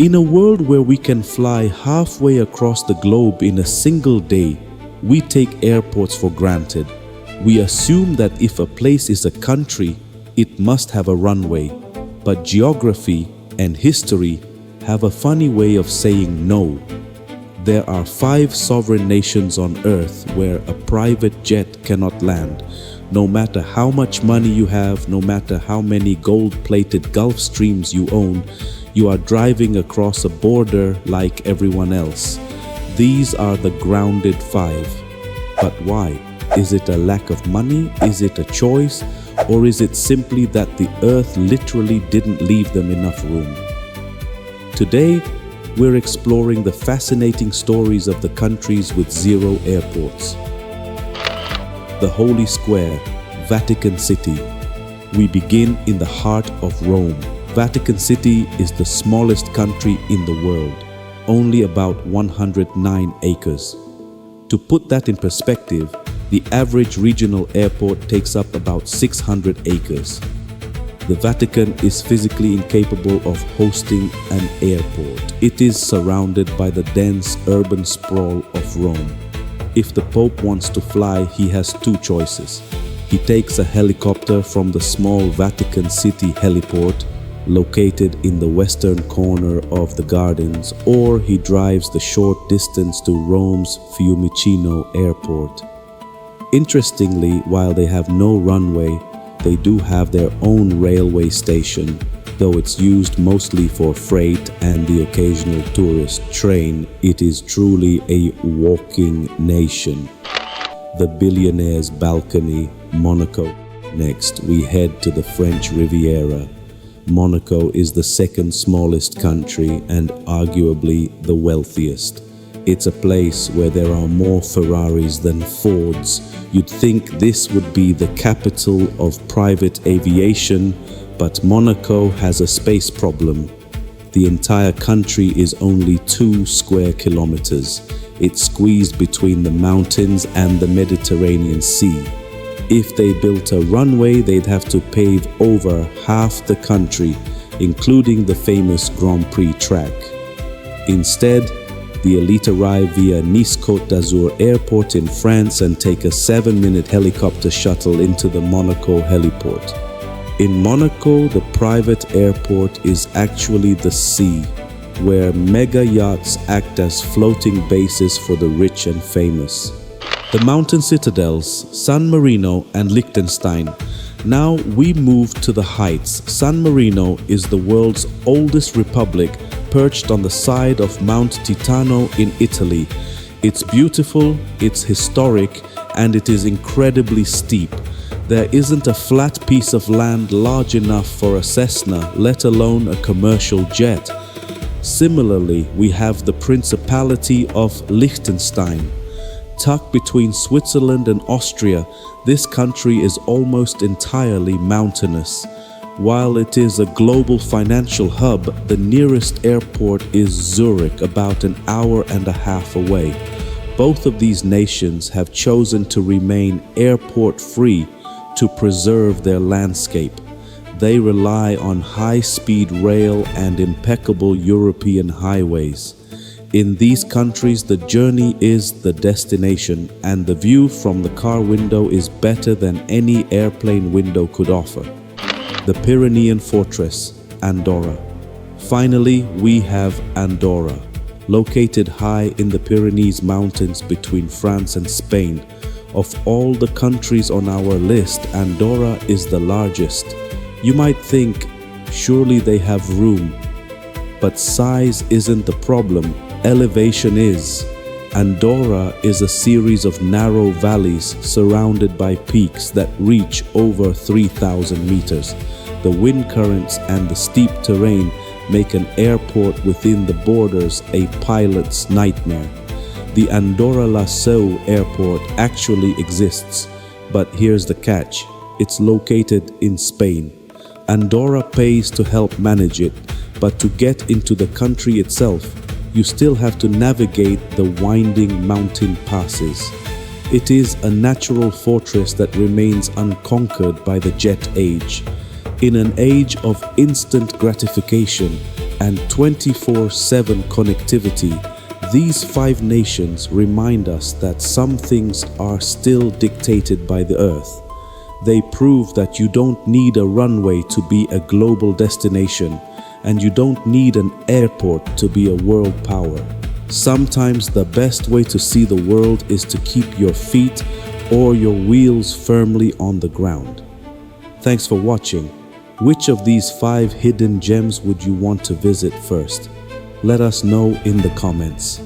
In a world where we can fly halfway across the globe in a single day, we take airports for granted. We assume that if a place is a country, it must have a runway. But geography and history have a funny way of saying no. There are 5 sovereign nations on Earth where a private jet cannot land. No matter how much money you have, no matter how many gold-plated Gulfstreams you own, you are driving across a border like everyone else. These are the grounded 5. But why? Is it a lack of money? Is it a choice? Or is it simply that the Earth literally didn't leave them enough room? Today, we're exploring the fascinating stories of the countries with 0 airports. The Holy Square, Vatican City. We begin in the heart of Rome. Vatican City is the smallest country in the world, only about 109 acres. To put that in perspective, the average regional airport takes up about 600 acres. The Vatican is physically incapable of hosting an airport. It is surrounded by the dense urban sprawl of Rome. If the Pope wants to fly, he has 2 choices. He takes a helicopter from the small Vatican City heliport, located in the western corner of the gardens, or he drives the short distance to Rome's Fiumicino airport. Interestingly, while they have no runway, they do have their own railway station, though it's used mostly for freight and the occasional tourist train. It is truly a walking nation. The billionaire's balcony, Monaco. Next, we head to the French Riviera. Monaco is the second smallest country and arguably the wealthiest. It's a place where there are more Ferraris than Fords. You'd think this would be the capital of private aviation, but Monaco has a space problem. The entire country is only 2 square kilometers. It's squeezed between the mountains and the Mediterranean Sea. If they built a runway, they'd have to pave over half the country, including the famous Grand Prix track. Instead, the elite arrive via Nice-Côte d'Azur airport in France and take a 7-minute helicopter shuttle into the Monaco heliport. In Monaco, the private airport is actually the sea, where mega yachts act as floating bases for the rich and famous. The mountain citadels, San Marino and Liechtenstein. Now we move to the heights. San Marino is the world's oldest republic, perched on the side of Mount Titano in Italy. It's beautiful, it's historic, and it is incredibly steep. There isn't a flat piece of land large enough for a Cessna, let alone a commercial jet. Similarly, we have the Principality of Liechtenstein. Tucked between Switzerland and Austria, this country is almost entirely mountainous. While it is a global financial hub, the nearest airport is Zurich, about an hour and a half away. Both of these nations have chosen to remain airport-free to preserve their landscape. They rely on high-speed rail and impeccable European highways. In these countries, the journey is the destination, and the view from the car window is better than any airplane window could offer. The Pyrenean fortress, Andorra. Finally, we have Andorra, located high in the Pyrenees Mountains between France and Spain. Of all the countries on our list, Andorra is the largest. You might think, surely they have room. But size isn't the problem, elevation is. Andorra is a series of narrow valleys surrounded by peaks that reach over 3,000 meters. The wind currents and the steep terrain make an airport within the borders a pilot's nightmare. The Andorra-La Seu airport actually exists, but here's the catch. It's located in Spain. Andorra pays to help manage it, but to get into the country itself, you still have to navigate the winding mountain passes. It is a natural fortress that remains unconquered by the jet age. In an age of instant gratification, and 24/7 connectivity, these 5 nations remind us that some things are still dictated by the earth. They prove that you don't need a runway to be a global destination, and you don't need an airport to be a world power. Sometimes the best way to see the world is to keep your feet or your wheels firmly on the ground. Thanks for watching. Which of these 5 hidden gems would you want to visit first? Let us know in the comments.